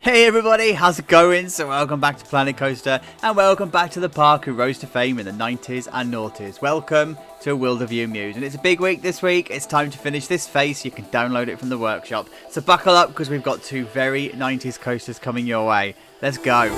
Hey everybody, how's it going? So welcome back to Planet Coaster and welcome back to the park who rose to fame in the 90s and noughties. Welcome to Wilderview Mews, and it's a big week this week. It's time to finish this face. You can download it from the workshop. So buckle up because we've got two very 90s coasters coming your way. Let's go.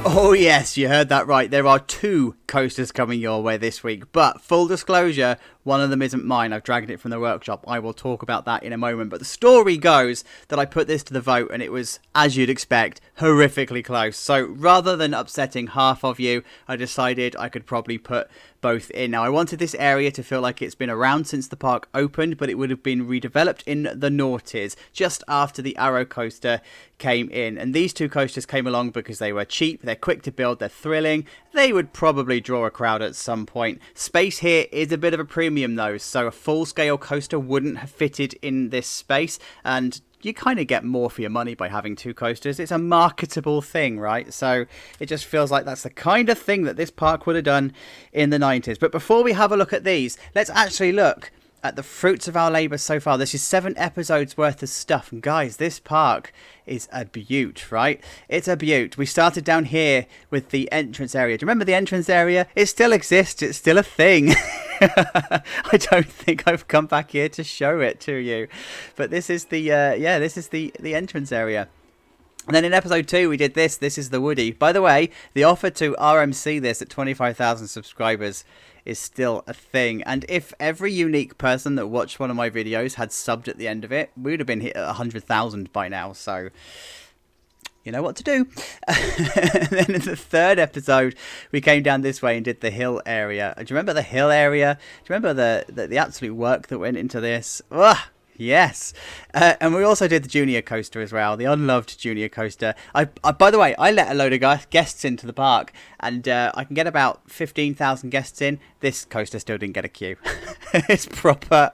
Oh yes, you heard that right. There are two coasters coming your way this week, but full disclosure, one of them isn't mine. I've dragged it from the workshop. I will talk about that in a moment. But the story goes that I put this to the vote and it was, as you'd expect, horrifically close. So rather than upsetting half of you, I decided I could probably put both in. Now, I wanted this area to feel like it's been around since the park opened, but it would have been redeveloped in the noughties just after the Arrow coaster came in. And these two coasters came along because they were cheap, they're quick to build, they're thrilling. They would probably draw a crowd at some point. Space here is a bit of a premium though, so a full-scale coaster wouldn't have fitted in this space, and you kind of get more for your money by having two coasters. It's a marketable thing, right? So it just feels like that's the kind of thing that this park would have done in the 90s. But before we have a look at these, let's actually look at the fruits of our labour so far. This is 7 episodes worth of stuff. And guys, this park is a beaut, right? It's a beaut. We started down here with the entrance area. Do you remember the entrance area? It still exists. It's still a thing. I don't think I've come back here to show it to you. But this is the, this is the entrance area. And then in episode 2, we did this. This is the Woody. By the way, the offer to RMC this at 25,000 subscribers is still a thing. And if every unique person that watched one of my videos had subbed at the end of it, we would have been hit at 100,000 by now. So you know what to do. And then in the 3rd episode, we came down this way and did the hill area. Do you remember the hill area? Do you remember the absolute work that went into this? Ugh. Yes, and we also did the junior coaster as well, the unloved junior coaster. I by the way, I let a load of guests into the park, and I can get about 15,000 guests in. This coaster still didn't get a queue. It's proper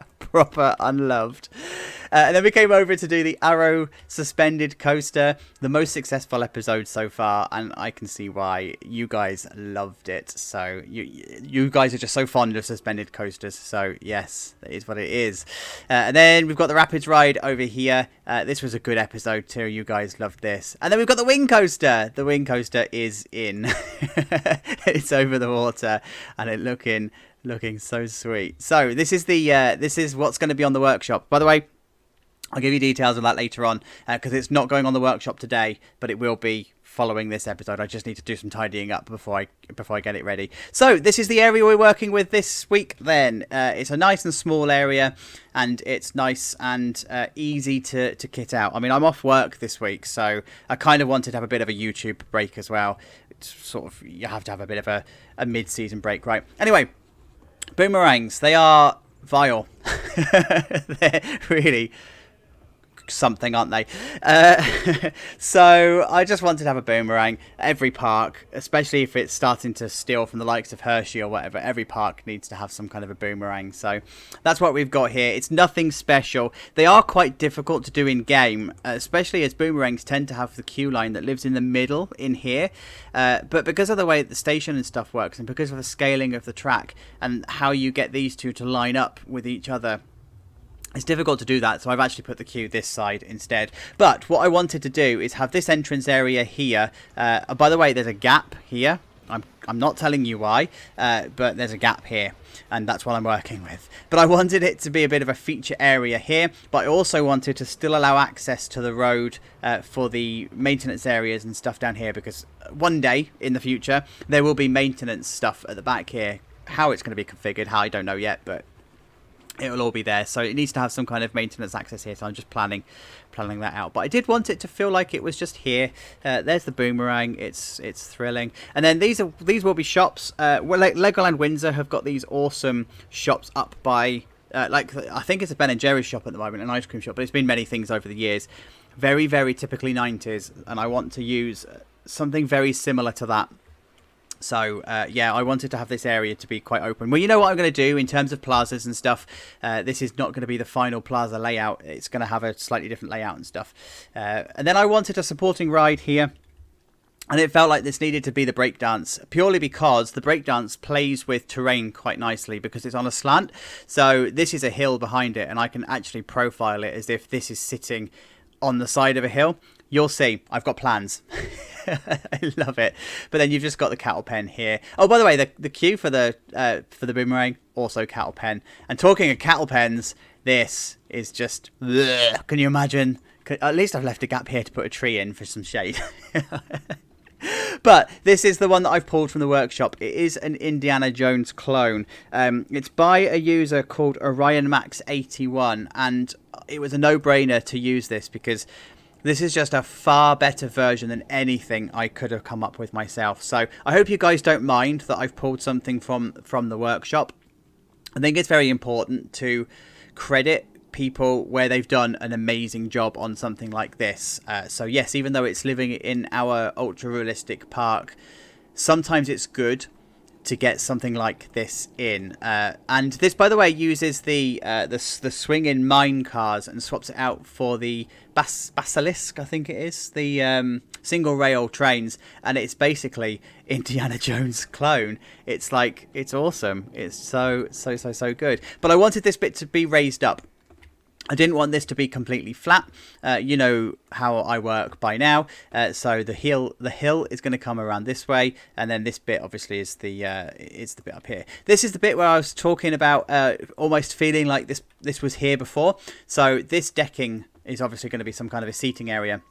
unloved. And then we came over to do the Arrow suspended coaster, the most successful episode so far, and I can see why. You guys loved it. So you guys are just so fond of suspended coasters. So yes, that is what it is. And then we've got the Rapids ride over here. This was a good episode too. You guys loved this. And then we've got the wing coaster. The wing coaster is in. It's over the water, and it looking so sweet. So this is what's going to be on the workshop. By the way, I'll give you details of that later on because it's not going on the workshop today, but it will be following this episode. I just need to do some tidying up before I get it ready. So this is the area we're working with this week then. It's a nice and small area, and it's nice and easy to kit out. I mean, I'm off work this week, so I kind of wanted to have a bit of a YouTube break as well. It's sort of, you have to have a bit of a mid-season break, right? Anyway, boomerangs, they are vile. They're really something, aren't they? So I just wanted to have a boomerang. Every park, especially if it's starting to steal from the likes of Hershey or whatever, every park needs to have some kind of a boomerang. So that's what we've got here. It's nothing special. They are quite difficult to do in game, especially as boomerangs tend to have the queue line that lives in the middle in here, but because of the way the station and stuff works, and because of the scaling of the track and how you get these two to line up with each other, it's difficult to do that, so I've actually put the queue this side instead. But what I wanted to do is have this entrance area here. By the way, there's a gap here. I'm not telling you why, but there's a gap here, and that's what I'm working with. But I wanted it to be a bit of a feature area here, but I also wanted to still allow access to the road for the maintenance areas and stuff down here, because one day in the future, there will be maintenance stuff at the back here. How it's going to be configured, how I don't know yet, but it will all be there. So it needs to have some kind of maintenance access here, so I'm just planning that out. But I did want it to feel like it was just here. There's the boomerang. It's thrilling. And then these will be shops. Legoland Windsor have got these awesome shops up by like, I think it's a Ben & Jerry's shop at the moment, an ice cream shop, but it's been many things over the years. Very, very typically 90s, and I want to use something very similar to that. So, yeah, I wanted to have this area to be quite open. Well, you know what I'm going to do in terms of plazas and stuff. This is not going to be the final plaza layout. It's going to have a slightly different layout and stuff. And then I wanted a supporting ride here. And it felt like this needed to be the breakdance purely because the breakdance plays with terrain quite nicely because it's on a slant. So this is a hill behind it, and I can actually profile it as if this is sitting on the side of a hill. You'll see, I've got plans. I love it. But then you've just got the cattle pen here. Oh, by the way, the queue for the Boomerang, also cattle pen. And talking of cattle pens, this is just, bleh. Can you imagine? At least I've left a gap here to put a tree in for some shade. But this is the one that I've pulled from the workshop. It is an Indiana Jones clone. It's by a user called Orion Max 81, and it was a no-brainer to use this because this is just a far better version than anything I could have come up with myself. So I hope you guys don't mind that I've pulled something from the workshop. I think it's very important to credit people where they've done an amazing job on something like this. So yes, even though it's living in our ultra realistic park, sometimes it's good to get something like this in. And this, by the way, uses the swing-in mine cars and swaps it out for the Basilisk, I think it is, the single rail trains, and it's basically Indiana Jones clone. It's like, it's awesome. It's so good. But I wanted this bit to be raised up. I didn't want this to be completely flat. You know how I work by now. So the hill is going to come around this way, and then this bit obviously is the bit up here. This is the bit where I was talking about almost feeling like this was here before. So this decking is obviously going to be some kind of a seating area.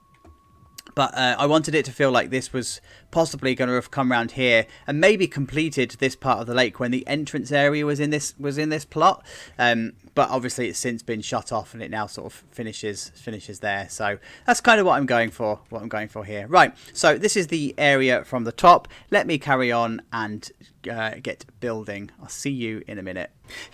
But I wanted it to feel like this was possibly going to have come around here and maybe completed this part of the lake when the entrance area was in this plot. But obviously it's since been shut off and it now sort of finishes there. So that's kind of what I'm going for. Here. Right. So this is the area from the top. Let me carry on and get building. I'll see you in a minute.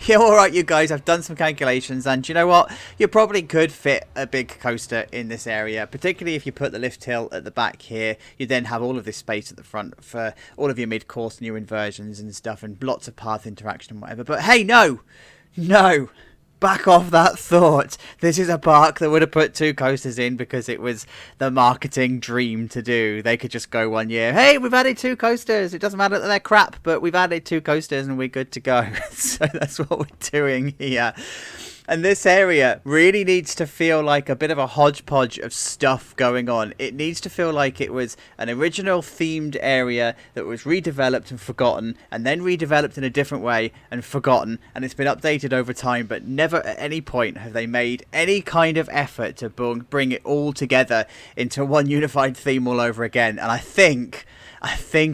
Yeah, all right, you guys, I've done some calculations, and you know what? You probably could fit a big coaster in this area, particularly if you put the lift hill at the back here. You then have all of this space at the front for all of your mid-course and your inversions and stuff, and lots of path interaction and whatever. But hey, no! Back off that thought. This is a park that would have put 2 coasters in because it was the marketing dream to do. They could just go one year, hey, we've added 2 coasters. It doesn't matter that they're crap, but we've added 2 coasters and we're good to go. So that's what we're doing here. And this area really needs to feel like a bit of a hodgepodge of stuff going on. It needs to feel like it was an original themed area that was redeveloped and forgotten, and then redeveloped in a different way and forgotten, and it's been updated over time, but never at any point have they made any kind of effort to bring it all together into one unified theme all over again. And I think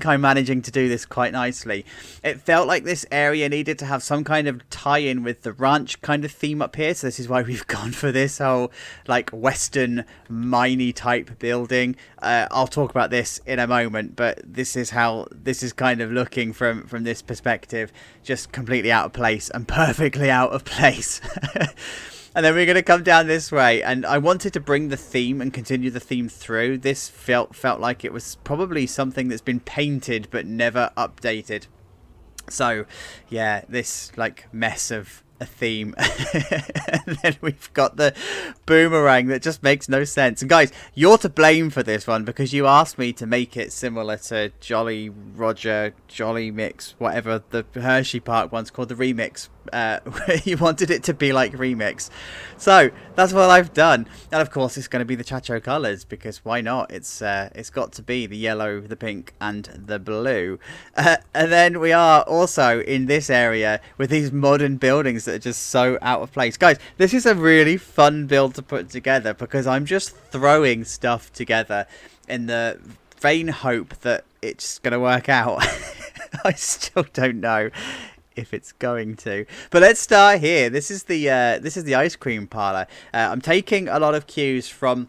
I'm managing to do this quite nicely. It felt like this area needed to have some kind of tie-in with the ranch kind of theme up here. So this is why we've gone for this whole like western miney type building. I'll talk about this in a moment, but this is how this is kind of looking from this perspective. Just completely out of place and perfectly out of place. And then we're going to come down this way, and I wanted to bring the theme and continue the theme through. This felt like it was probably something that's been painted but never updated. So, yeah, this like mess of a theme. And then we've got the Boomerang that just makes no sense. And guys, you're to blame for this one because you asked me to make it similar to Jolly Roger, Jolly Mix, whatever the Hershey Park one's called, the Remix. You wanted it to be like Remix. So that's what I've done. And of course it's going to be the Chacho colours because why not? It's got to be the yellow, the pink and the blue. And then we are also in this area with these modern buildings that are just so out of place. Guys, this is a really fun build to put together because I'm just throwing stuff together in the vain hope that it's going to work out. I still don't know if it's going to, but let's start here. This is the ice cream parlor. I'm taking a lot of cues from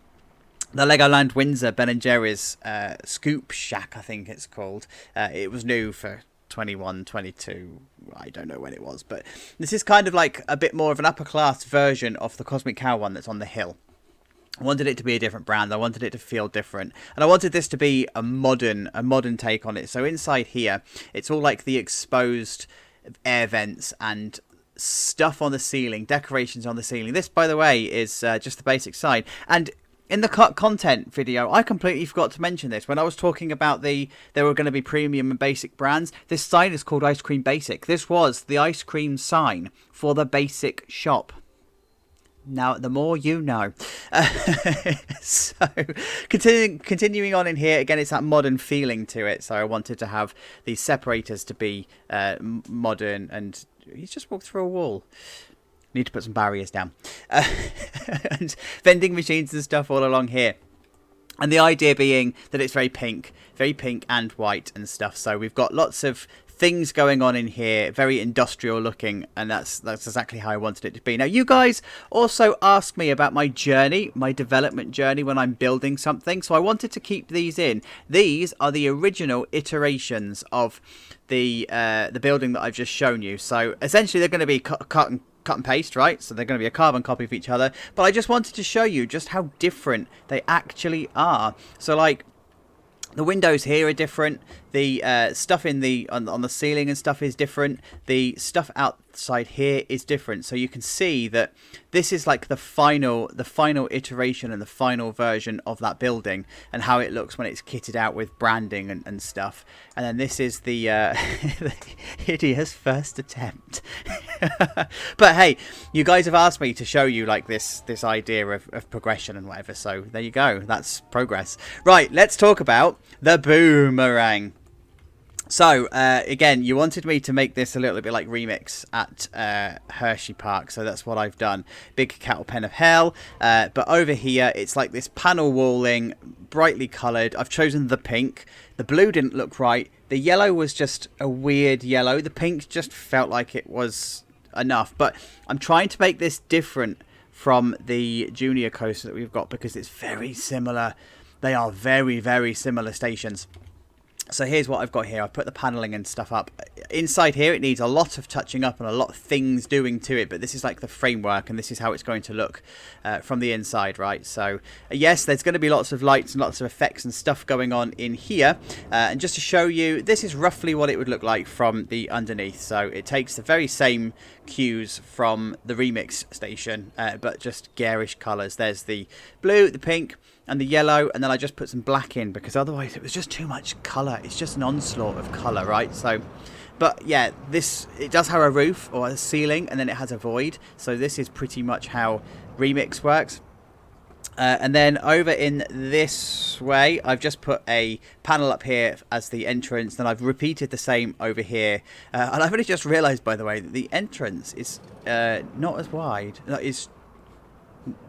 the Legoland Windsor Ben & Jerry's Scoop Shack, I think it's called. It was new for 21, 22, I don't know when it was, but this is kind of like a bit more of an upper class version of the Cosmic Cow one that's on the hill. I wanted it to be a different brand. I wanted it to feel different. And I wanted this to be a modern take on it. So inside here, it's all like the exposed air vents and stuff on the ceiling, decorations on the ceiling. This, by the way, is just the basic side. And in the content video, I completely forgot to mention this. When I was talking about there were going to be premium and basic brands, this sign is called Ice Cream Basic. This was the ice cream sign for the basic shop. Now, the more you know. So, continuing on in here, again, it's that modern feeling to it. So I wanted to have these separators to be modern, and he's just walked through a wall. Need to put some barriers down. And vending machines and stuff all along here. And the idea being that it's very pink and white and stuff. So we've got lots of things going on in here, very industrial looking, and that's exactly how I wanted it to be. Now, you guys also asked me about my journey, my development journey when I'm building something, so I wanted to keep these in. These are the original iterations of the building that I've just shown you. So essentially they're going to be cut and paste, right? So they're going to be a carbon copy of each other, but I just wanted to show you just how different they actually are. So like, the windows here are different. The stuff on the ceiling and stuff is different. The stuff outside here is different. So you can see that this is like the final iteration and the final version of that building, and how it looks when it's kitted out with branding and stuff. And then this is the hideous first attempt. But hey, you guys have asked me to show you like this idea of progression and whatever. So there you go. That's progress. Right, let's talk about the Boomerang. So, again, you wanted me to make this a little bit like Remix at Hershey Park, so that's what I've done. Big cattle pen of hell, but over here, it's like this panel walling, brightly coloured. I've chosen the pink. The blue didn't look right. The yellow was just a weird yellow. The pink just felt like it was enough, but I'm trying to make this different from the junior coaster that we've got, because it's very similar. They are very, very similar stations. So here's what I've got here. I've put the paneling and stuff up. Inside here, it needs a lot of touching up and a lot of things doing to it, but this is like the framework, and this is how it's going to look from the inside, right? So yes, there's going to be lots of lights and lots of effects and stuff going on in here. And just to show you, this is roughly what it would look like from the underneath. So it takes the very same cues from the Remix station, but just garish colours. There's the blue, the pink, and the yellow, and then I just put some black in, because otherwise it was just too much colour. It's just an onslaught of colour, right? So, but yeah, it does have a roof or a ceiling, and then it has a void. So this is pretty much how Remix works. And then over in this way, I've just put a panel up here as the entrance. Then I've repeated the same over here. And I've only just realised, by the way, that the entrance is not as wide.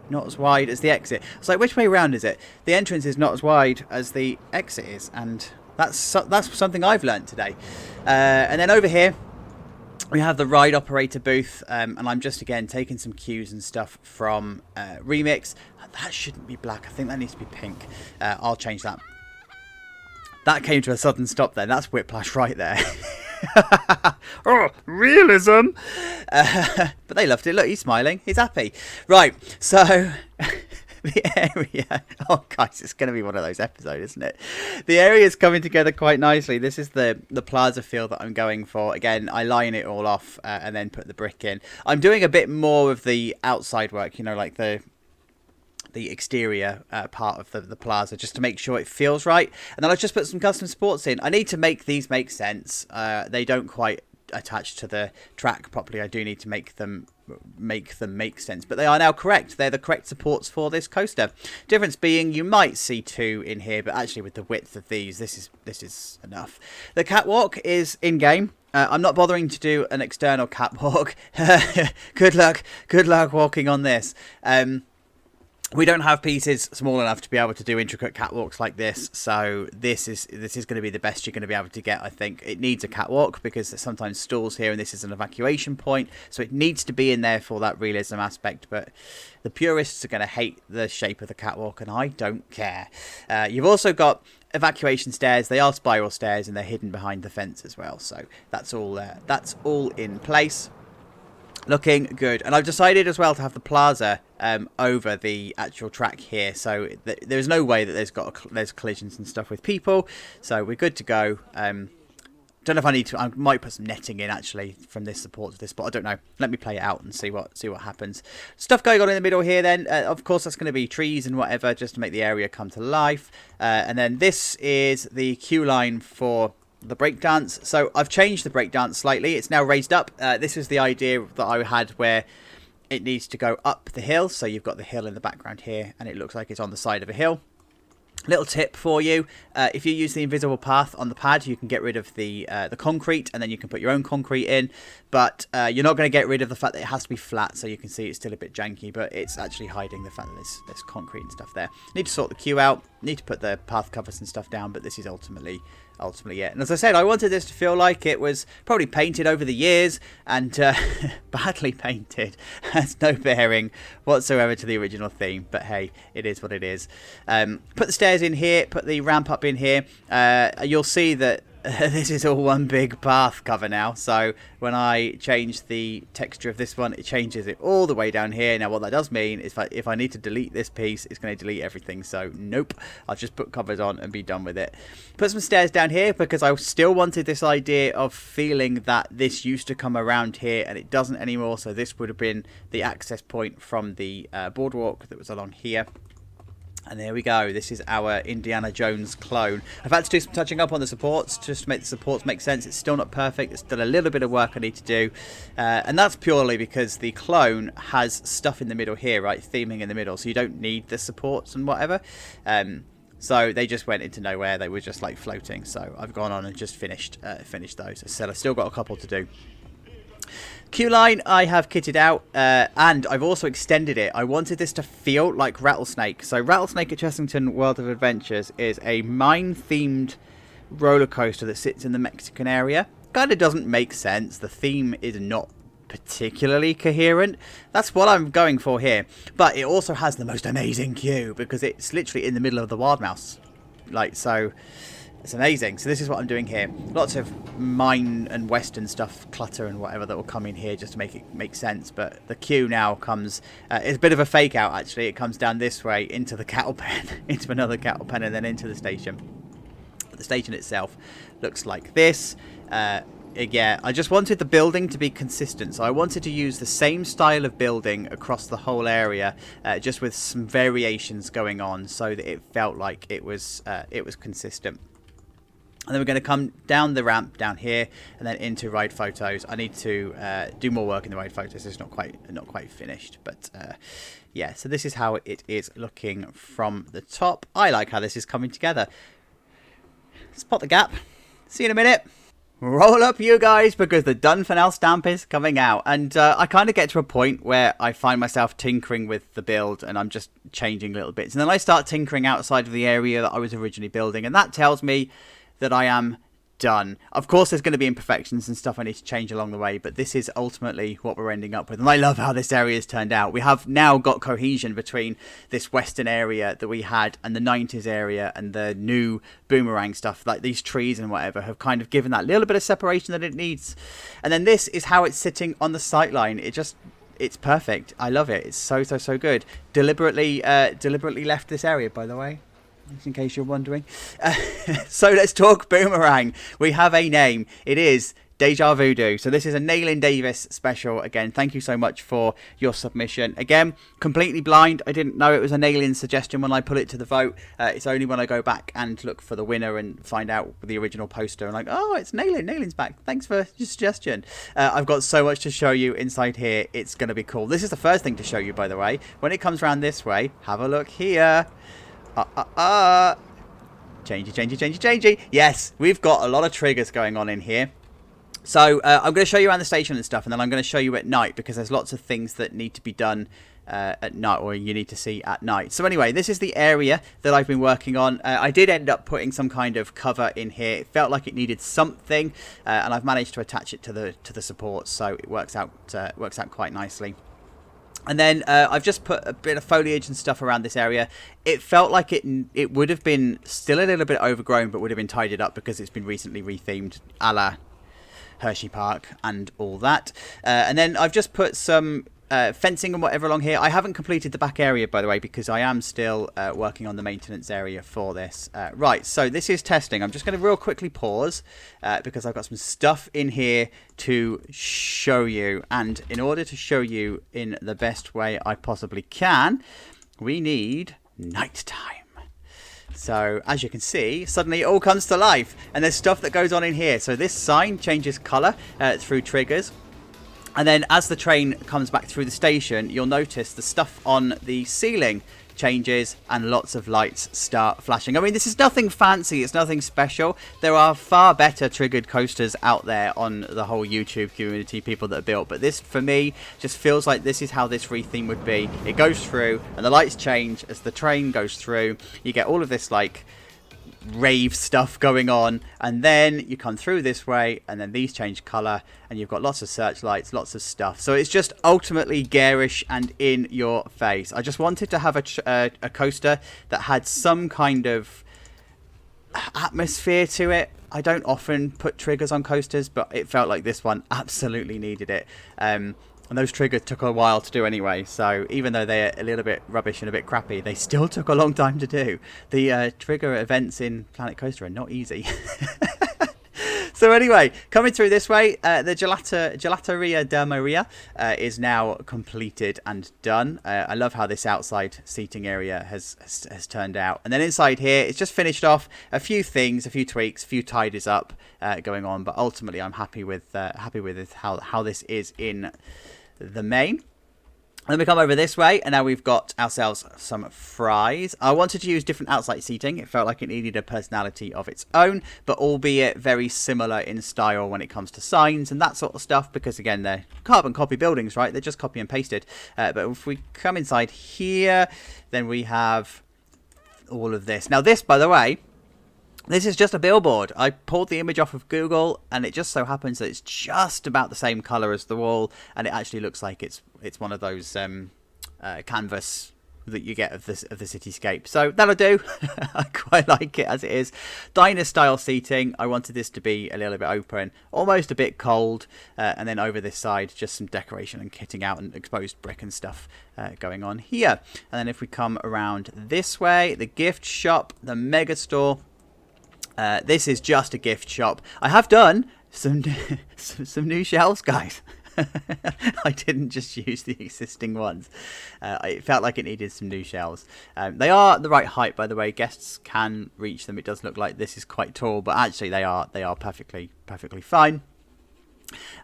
Not as wide as the exit. It's like, which way around is it? The entrance is not as wide as the exit is, and that's something I've learned today. And then over here we have the ride operator booth, and I'm just again taking some cues and stuff from Remix. That shouldn't be black. I think that needs to be pink. I'll change that. That came to a sudden stop there. That's whiplash right there. Oh, realism. But they loved it. Look, he's smiling. He's happy. Right, so the area. Oh, guys, it's going to be one of those episodes, isn't it? The area is coming together quite nicely. This is the plaza feel that I'm going for. Again, I line it all off and then put the brick in. I'm doing a bit more of the outside work, you know, like the exterior part of the plaza, just to make sure it feels right. And then I just put some custom sports in. I need to make these make sense. They don't quite attach to the track properly. I do need to make them make sense, but they are now correct. They're the correct supports for this coaster. Difference being, you might see two in here, but actually with the width of these, this is enough. The catwalk is in game. I'm not bothering to do an external catwalk. Good luck walking on this. We don't have pieces small enough to be able to do intricate catwalks like this, so this is going to be the best you're going to be able to get. I think it needs a catwalk because there's sometimes stalls here, and this is an evacuation point, so it needs to be in there for that realism aspect. But the purists are going to hate the shape of the catwalk, and I don't care. You've also got evacuation stairs. They are spiral stairs, and they're hidden behind the fence as well. So that's all in place. Looking good. And I've decided as well to have the plaza over the actual track here, so there's no way that there's collisions and stuff with people, so we're good to go. Don't know if I need to. I might put some netting in actually from this support to this spot. I don't know. Let me play it out and see what happens. Stuff going on in the middle here. Then, of course, that's going to be trees and whatever, just to make the area come to life. And then this is the queue line for the breakdance. So I've changed the breakdance slightly. It's now raised up. This is the idea that I had where it needs to go up the hill. So you've got the hill in the background here, and it looks like it's on the side of a hill. Little tip for you, if you use the invisible path on the pad, you can get rid of the concrete, and then you can put your own concrete in, but you're not going to get rid of the fact that it has to be flat, so you can see it's still a bit janky, but it's actually hiding the fact that there's concrete and stuff there. Need to sort the queue out, need to put the path covers and stuff down, but this is ultimately it. And as I said, I wanted this to feel like it was probably painted over the years, and badly painted. Has no bearing whatsoever to the original theme, but hey, it is what it is. Put the stairs in here, put the ramp up in here. You'll see that this is all one big path cover now, so when I change the texture of this one, it changes it all the way down here. Now what that does mean is if I need to delete this piece, it's going to delete everything, so nope, I'll just put covers on and be done with it. Put some stairs down here because I still wanted this idea of feeling that this used to come around here and it doesn't anymore, so this would have been the access point from the boardwalk that was along here. And there we go. This is our Indiana Jones clone. I've had to do some touching up on the supports just to make the supports make sense. It's still not perfect. There's still a little bit of work I need to do. And that's purely because the clone has stuff in the middle here, right? Theming in the middle. So you don't need the supports and whatever. So they just went into nowhere. They were just like floating. So I've gone on and just finished those. As I said, I've still got a couple to do. Queue line I have kitted out, and I've also extended it. I wanted this to feel like Rattlesnake. So Rattlesnake at Chessington World of Adventures is a mine-themed roller coaster that sits in the Mexican area. Kind of doesn't make sense. The theme is not particularly coherent. That's what I'm going for here. But it also has the most amazing queue because it's literally in the middle of the Wild Mouse. Like, so... It's amazing. So this is what I'm doing here. Lots of mine and western stuff, clutter and whatever that will come in here just to make it make sense. But the queue now comes... it's a bit of a fake out, actually. It comes down this way into the cattle pen, into another cattle pen, and then into the station. But the station itself looks like this. Yeah, I just wanted the building to be consistent. So I wanted to use the same style of building across the whole area, just with some variations going on so that it felt like it was consistent. And then we're going to come down the ramp down here and then into ride photos. I need to do more work in the ride photos. It's not quite finished, but yeah. So this is how it is looking from the top. I like how this is coming together. Spot the gap. See you in a minute. Roll up, you guys, because the done for now stamp is coming out. And I kind of get to a point where I find myself tinkering with the build and I'm just changing little bits. And then I start tinkering outside of the area that I was originally building. And that tells me that I am done. Of course, there's going to be imperfections and stuff I need to change along the way, but this is ultimately what we're ending up with. And I love how this area has turned out. We have now got cohesion between this western area that we had and the 90s area and the new Boomerang stuff. Like these trees and whatever have kind of given that little bit of separation that it needs. And then this is how it's sitting on the sight line. It's perfect. I love it. It's so good. Deliberately left this area, by the way, in case you're wondering. So let's talk Boomerang. We have a name. It is Deja Voodoo. So this is a Nailin Davis special. Again, thank you so much for your submission. Again, completely blind. I didn't know it was a Nailin suggestion when I put it to the vote. It's only when I go back and look for the winner and find out the original poster. I'm like, oh, it's Nailin. Nailin's back. Thanks for your suggestion. I've got so much to show you inside here. It's going to be cool. This is the first thing to show you, by the way. When it comes around this way, have a look here. Changey. Yes, we've got a lot of triggers going on in here. So I'm going to show you around the station and stuff, and then I'm going to show you at night because there's lots of things that need to be done at night, or you need to see at night. So anyway, this is the area that I've been working on. I did end up putting some kind of cover in here. It felt like it needed something, and I've managed to attach it to the supports, so it works out quite nicely. And then I've just put a bit of foliage and stuff around this area. It felt like it would have been still a little bit overgrown, but would have been tidied up because it's been recently rethemed, a la Hershey Park and all that. And then I've just put some fencing and whatever along here. I haven't completed the back area, by the way, because I am still working on the maintenance area for this. Right, so this is testing. I'm just going to real quickly pause because I've got some stuff in here to show you. And in order to show you in the best way I possibly can, we need nighttime. So as you can see, suddenly it all comes to life, and there's stuff that goes on in here. So this sign changes colour through triggers, and then as the train comes back through the station, you'll notice the stuff on the ceiling changes and lots of lights start flashing. I mean, this is nothing fancy, it's nothing special. There are far better triggered coasters out there on the whole YouTube community, people that are built, but this for me just feels like this is how this retheme would be. It goes through and the lights change as the train goes through. You get all of this like rave stuff going on, and then you come through this way and then these change colour and you've got lots of searchlights, lots of stuff. So it's just ultimately garish and in your face. I just wanted to have a coaster that had some kind of atmosphere to it. I don't often put triggers on coasters, but it felt like this one absolutely needed it. And those triggers took a while to do anyway, so even though they're a little bit rubbish and a bit crappy, they still took a long time to do. The trigger events in Planet Coaster are not easy. So anyway, coming through this way, the Gelateria da Maria is now completed and done. I love how this outside seating area has turned out. And then inside here, it's just finished off. A few things, a few tweaks, a few tidies up going on. But ultimately, I'm happy with how this is in the main. Then we come over this way, and now we've got ourselves some fries. I wanted to use different outside seating. It felt like it needed a personality of its own, but albeit very similar in style when it comes to signs and that sort of stuff, because again, they're carbon copy buildings, right? They're just copy and pasted. But if we come inside here, then we have all of this. Now this, by the way, this is just a billboard. I pulled the image off of Google, and it just so happens that it's just about the same colour as the wall, and it actually looks like it's one of those canvas that you get of the cityscape. So that'll do. I quite like it as it is. Diner style seating. I wanted this to be a little bit open, almost a bit cold, and then over this side, just some decoration and kitting out and exposed brick and stuff going on here. And then if we come around this way, the gift shop, the mega store. This is just a gift shop. I have done some new shelves, guys. I didn't just use the existing ones. It felt like it needed some new shelves. They are the right height, by the way. Guests can reach them. It does look like this is quite tall, but actually they are perfectly fine.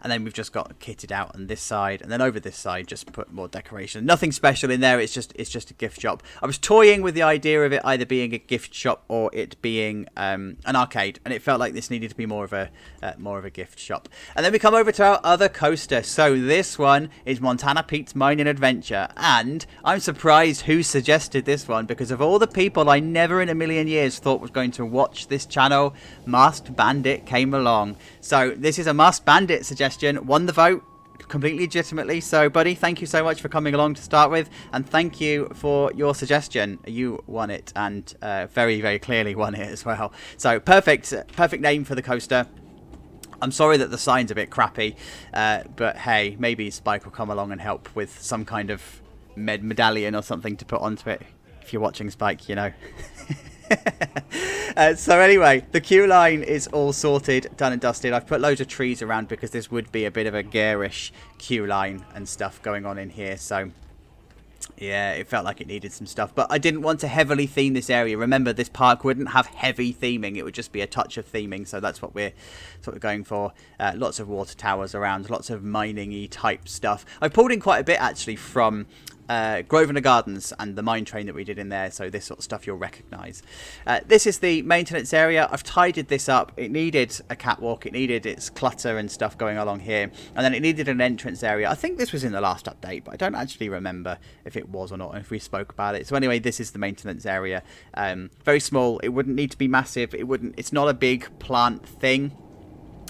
And then we've just got kitted out on this side, and then over this side just put more decoration. Nothing special in there. It's just a gift shop. I was toying with the idea of it either being a gift shop or it being an arcade, and it felt like this needed to be more of a gift shop. And then we come over to our other coaster. So this one is Montana Pete's Mining Adventure, and I'm surprised who suggested this one, because of all the people I never in a million years thought was going to watch this channel, Masked Bandit came along. So this is a Masked Bandit suggestion, won the vote completely legitimately. So buddy, thank you so much for coming along to start with, and thank you for your suggestion. You won it, and very, very clearly won it as well. So perfect name for the coaster. I'm sorry that the sign's a bit crappy, but hey, maybe Spike will come along and help with some kind of medallion or something to put onto it. If you're watching, Spike, you know. So anyway, the queue line is all sorted, done and dusted. I've put loads of trees around because this would be a bit of a garish queue line and stuff going on in here. So yeah, it felt like it needed some stuff, but I didn't want to heavily theme this area. Remember, this park wouldn't have heavy theming. It would just be a touch of theming. So that's what we're going for. Lots of water towers around, lots of mining-y type stuff. I pulled in quite a bit actually from Grosvenor Gardens and the mine train that we did in there, so this sort of stuff you'll recognise. This is the maintenance area. I've tidied this up. It needed a catwalk, it needed its clutter and stuff going along here, and then it needed an entrance area. I think this was in the last update, but I don't actually remember if it was or not, if we spoke about it. So anyway, this is the maintenance area. Very small. It wouldn't need to be massive. It's not a big plant thing.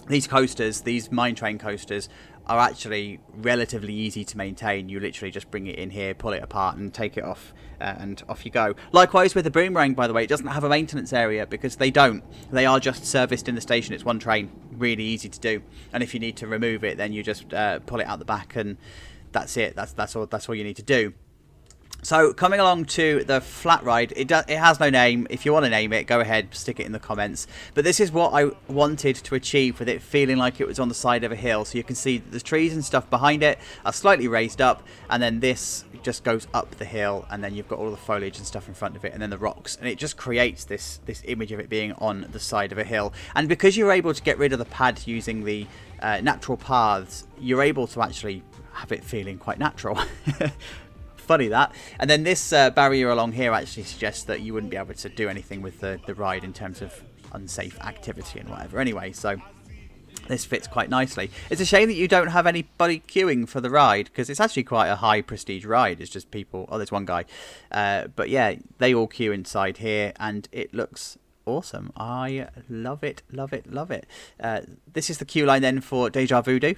These coasters, these mine train coasters, are actually relatively easy to maintain. You literally just bring it in here, pull it apart and take it off, and off you go. Likewise with the Boomerang, by the way, it doesn't have a maintenance area because they don't. They are just serviced in the station. It's one train. Really easy to do. And if you need to remove it, then you just pull it out the back and that's it. That's all you need to do. So coming along to the flat ride, it has no name. If you want to name it, go ahead, stick it in the comments. But this is what I wanted to achieve with it feeling like it was on the side of a hill. So you can see the trees and stuff behind it are slightly raised up, and then this just goes up the hill, and then you've got all the foliage and stuff in front of it, and then the rocks, and it just creates this image of it being on the side of a hill. And because you're able to get rid of the pad using the natural paths, you're able to actually have it feeling quite natural. Funny that. And then this barrier along here actually suggests that you wouldn't be able to do anything with the ride in terms of unsafe activity and whatever anyway, so this fits quite nicely. It's a shame that you don't have anybody queuing for the ride, because it's actually quite a high prestige ride. It's just people, oh, there's one guy, but yeah, they all queue inside here, and it looks awesome. I love it, love it, love it. This is the queue line then for Deja Voodoo.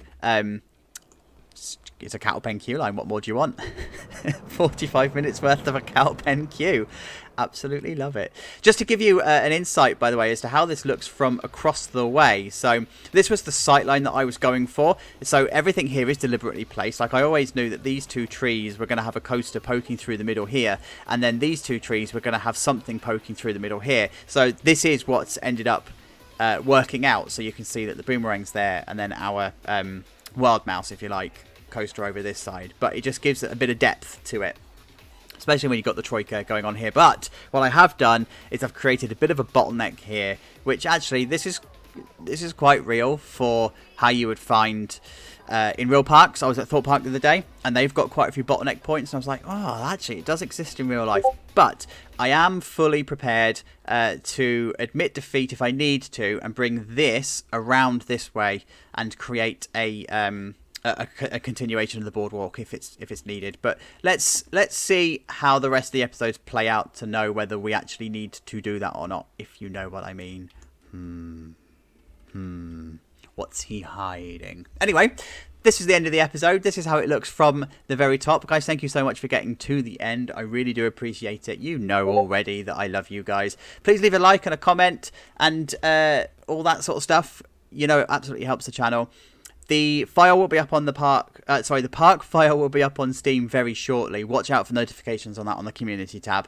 It's a cattle pen queue line. What more do you want? 45 minutes worth of a cattle pen queue. Absolutely love it. Just to give you an insight, by the way, as to how this looks from across the way. So this was the sight line that I was going for. So everything here is deliberately placed. Like, I always knew that these two trees were going to have a coaster poking through the middle here, and then these two trees were going to have something poking through the middle here. So this is what's ended up working out. So you can see that the Boomerang's there, and then our Wild Mouse, if you like, coaster over this side. But it just gives it a bit of depth to it, especially when you've got the Troika going on here. But what I have done is I've created a bit of a bottleneck here, which actually this is quite real for how you would find in real parks. I was at Thorpe Park the other day, and they've got quite a few bottleneck points, and I was like, oh, actually it does exist in real life. But I am fully prepared to admit defeat if I need to, and bring this around this way and create a continuation of the boardwalk if it's needed. But let's see how the rest of the episodes play out to know whether we actually need to do that or not, if you know what I mean. What's he hiding? Anyway, this is the end of the episode. This is how it looks from the very top. Guys, thank you so much for getting to the end. I really do appreciate it. You know already that I love you guys. Please leave a like and a comment and all that sort of stuff. You know, it absolutely helps the channel. The file will be up on the park. The park file will be up on Steam very shortly. Watch out for notifications on that on the community tab,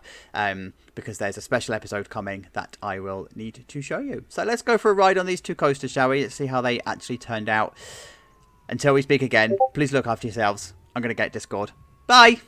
because there's a special episode coming that I will need to show you. So let's go for a ride on these two coasters, shall we? Let's see how they actually turned out. Until we speak again, please look after yourselves. I'm going to get Discord. Bye!